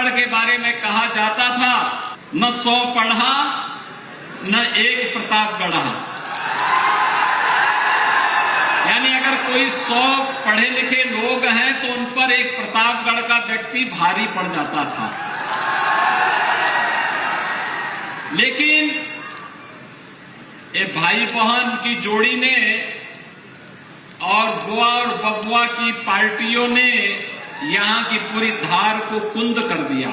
प्रतापगढ़ के बारे में कहा जाता था, न 100 पढ़ा न एक प्रतापगढ़। यानी अगर कोई 100 पढ़े लिखे लोग हैं तो उन पर एक प्रतापगढ़ का व्यक्ति भारी पड़ जाता था। लेकिन ये भाई बहन की जोड़ी ने और बुआ और बबुआ की पार्टियों ने यहां की पूरी धार को कुंद कर दिया।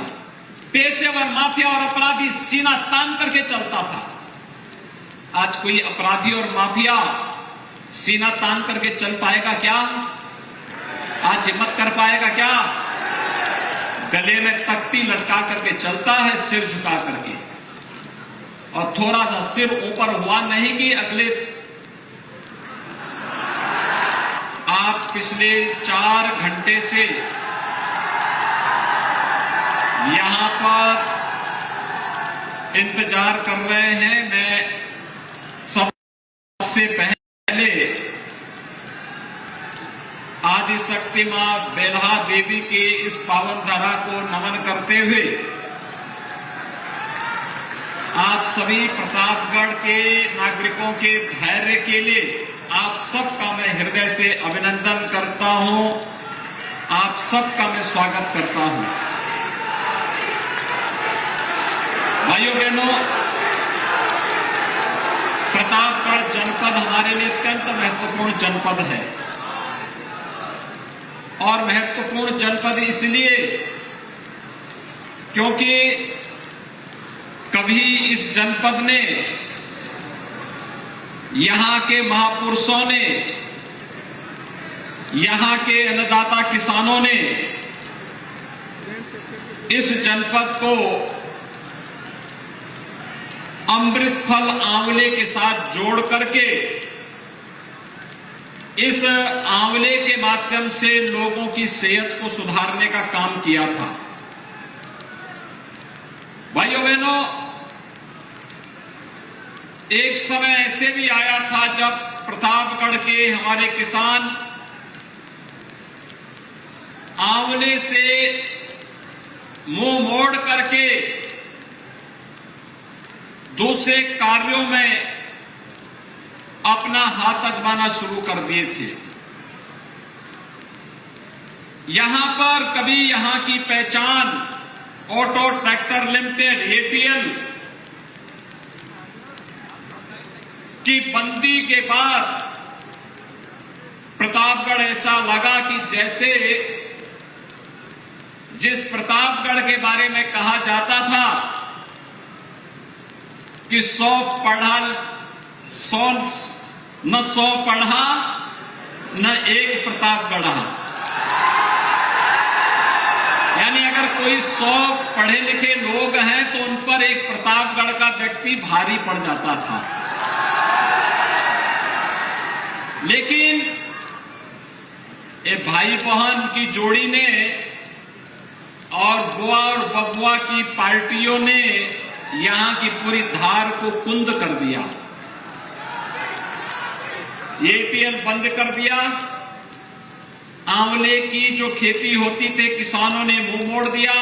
पेशेवर माफिया और अपराधी सीना तान करके चलता था। आज कोई अपराधी और माफिया सीना तान करके चल पाएगा क्या? आज हिम्मत कर पाएगा क्या? गले में तख्ती लटका करके चलता है, सिर झुका करके, और थोड़ा सा सिर ऊपर हुआ नहीं कि अगले आप पिछले 4 घंटे से यहां पर इंतजार कर रहे हैं। मैं सबसे पहले आदिशक्ति मां बेल्हा देवी की इस पावन धरा को नमन करते हुए आप सभी प्रतापगढ़ के नागरिकों के धैर्य के लिए आप सबका मैं हृदय से अभिनंदन करता हूं। आप सबका मैं स्वागत करता हूं। भाइयों बहनों, प्रतापगढ़ जनपद हमारे लिए अत्यंत महत्वपूर्ण जनपद है। और महत्वपूर्ण जनपद इसलिए क्योंकि कभी इस जनपद ने, यहां के महापुरुषों ने, यहां के अन्नदाता किसानों ने इस जनपद को अमृत फल आंवले के साथ जोड़ करके इस आंवले के माध्यम से लोगों की सेहत को सुधारने का काम किया था। भाइयों बहनों, एक समय ऐसे भी आया था जब प्रतापगढ़ के हमारे किसान आंवले से मुंह मोड़ करके दूसरे कार्यों में अपना हाथ अजमाना शुरू कर दिए थे। यहां पर कभी यहां की पहचान ऑटो ट्रैक्टर लिमिटेड एपीएल की बंदी के बाद प्रतापगढ़ ऐसा लगा कि जैसे जिस प्रतापगढ़ के बारे में कहा जाता था कि 100 पढ़ा न एक प्रतापगढ़। यानी अगर कोई 100 पढ़े लिखे लोग हैं तो उन पर एक प्रतापगढ़ का व्यक्ति भारी पड़ जाता था। लेकिन ये भाई बहन की जोड़ी ने और बुआ और बबुआ की पार्टियों ने यहां की पूरी धार को कुंद कर दिया। एपीएल बंद कर दिया। आंवले की जो खेती होती थी किसानों ने मुंह मोड़ दिया।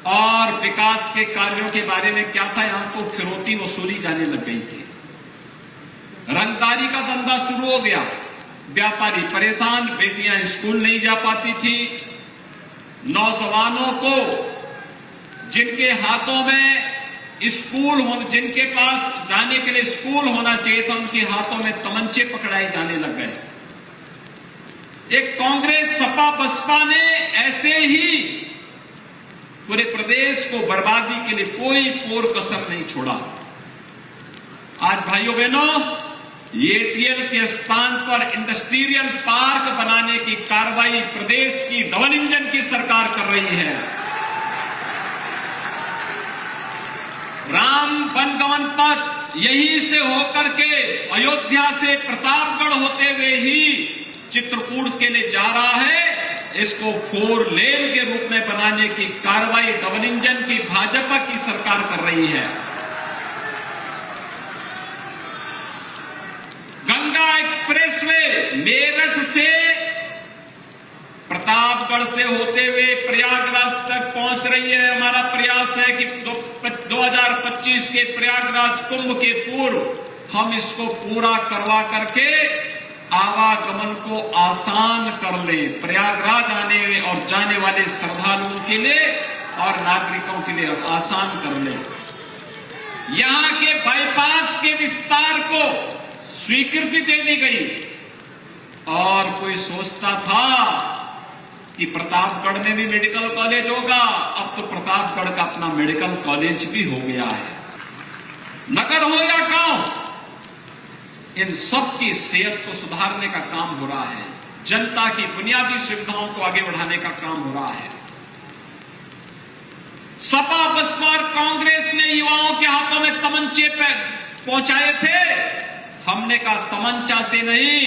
और विकास के कार्यों के बारे में क्या था, यहां तो फिरौती वसूली जाने लग गई थी। रंगदारी का धंधा शुरू हो गया। व्यापारी परेशान, बेटियां स्कूल नहीं जा पाती थी। नौजवानों को जिनके हाथों में स्कूल हो, जिनके पास जाने के लिए स्कूल होना चाहिए था, उनके हाथों में तमंचे पकड़ाए जाने लग गए। एक कांग्रेस सपा बसपा ने ऐसे ही पूरे प्रदेश को बर्बादी के लिए कोई पोर कसर नहीं छोड़ा। आज भाइयों बहनों, एपीएल के स्थान पर इंडस्ट्रियल पार्क बनाने की कार्रवाई प्रदेश की डबल इंजन की सरकार कर रही है। राम वनगमन पथ यहीं से होकर के अयोध्या से प्रतापगढ़ होते हुए ही चित्रकूट के लिए जा रहा है। इसको 4 लेन के रूप में बनाने की कार्रवाई डबल इंजन की भाजपा की सरकार कर रही है। गंगा एक्सप्रेसवे मेरठ से प्रतापगढ़ से होते हुए प्रयागराज तक पहुंच रही है। हमारा प्रयास है कि 2025 के प्रयागराज कुंभ के पूर्व हम इसको पूरा करवा करके आवागमन को आसान कर लें, प्रयागराज आने और जाने वाले श्रद्धालुओं के लिए और नागरिकों के लिए आसान कर लें। यहां के बाईपास के विस्तार को स्वीकृति दे दी गई और कोई सोचता था कि प्रतापगढ़ में भी मेडिकल कॉलेज होगा। अब तो प्रतापगढ़ का अपना मेडिकल कॉलेज भी हो गया है। नगर हो या गांव, इन सब की सेहत को सुधारने का काम हो रहा है, जनता की बुनियादी सुविधाओं को आगे बढ़ाने का काम हो रहा है। सपा बसपा और कांग्रेस ने युवाओं के हाथों में तमंचे पे पहुंचाए थे। हमने कहा तमंचा से नहीं,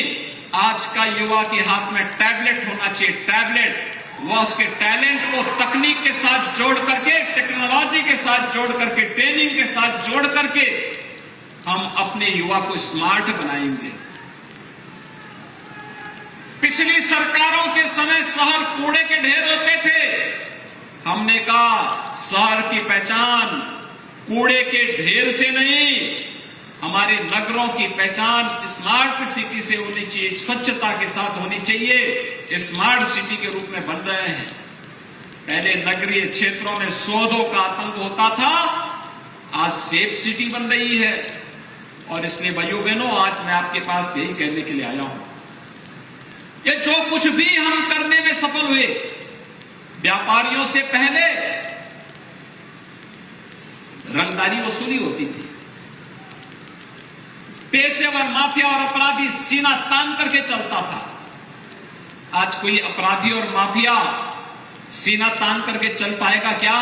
आज का युवा के हाथ में टैबलेट होना चाहिए। टैबलेट, वह उसके टैलेंट को तकनीक के साथ जोड़ करके, टेक्नोलॉजी के साथ जोड़ करके, ट्रेनिंग के साथ जोड़ करके हम अपने युवा को स्मार्ट बनाएंगे। पिछली सरकारों के समय शहर कूड़े के ढेर होते थे। हमने कहा शहर की पहचान कूड़े के ढेर से नहीं, हमारे नगरों की पहचान स्मार्ट सिटी से होनी चाहिए, स्वच्छता के साथ होनी चाहिए। स्मार्ट सिटी के रूप में बन रहे हैं। पहले नगरीय क्षेत्रों में शोधों का आतंक होता था, आज सेफ सिटी बन रही है। और इसलिए भाइयों बहनों, आज मैं आपके पास यही कहने के लिए आया हूं, ये जो कुछ भी हम करने में सफल हुए, व्यापारियों से पहले रंगदारी वसूली होती थी, पेशेवर माफिया और अपराधी सीना तान करके चलता था। आज कोई अपराधी और माफिया सीना तान करके चल पाएगा क्या?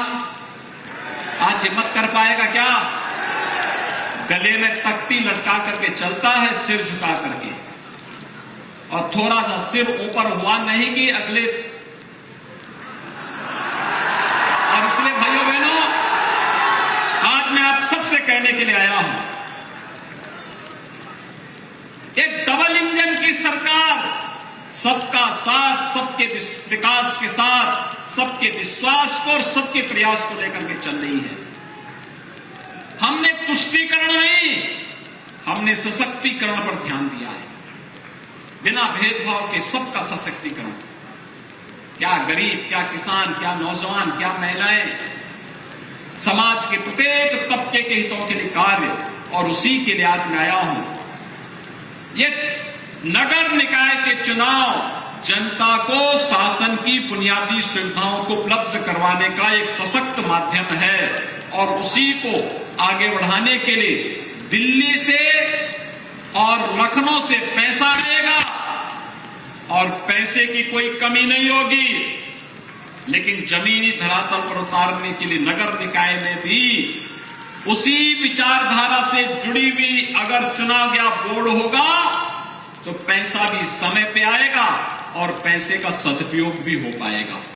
आज हिम्मत कर पाएगा क्या? गले में तख्ती लटका करके चलता है, सिर झुका करके, और थोड़ा सा सिर ऊपर हुआ नहीं कि अगले। और इसलिए भाइयों बहनों, आज मैं आप सबसे कहने के लिए आया हूं, एक डबल इंजन की सरकार सबका साथ, सबके विकास के साथ, सबके विश्वास को और सबके प्रयास को लेकर के चल रही है। हमने तुष्टीकरण नहीं, हमने सशक्तिकरण पर ध्यान दिया है। बिना भेदभाव के सबका सशक्तिकरण, क्या गरीब, क्या किसान, क्या नौजवान, क्या महिलाएं, समाज के प्रत्येक तबके के हितों के लिए कार्य, और उसी के लिए आज मैं आया हूं। ये नगर निकाय के चुनाव जनता को शासन की बुनियादी सुविधाओं को उपलब्ध करवाने का एक सशक्त माध्यम है, और उसी को आगे बढ़ाने के लिए दिल्ली से और लखनऊ से पैसा आएगा और पैसे की कोई कमी नहीं होगी। लेकिन जमीनी धरातल पर उतारने के लिए नगर निकाय में भी उसी विचारधारा से जुड़ी हुई अगर चुना गया बोर्ड होगा तो पैसा भी समय पे आएगा और पैसे का सदुपयोग भी हो पाएगा।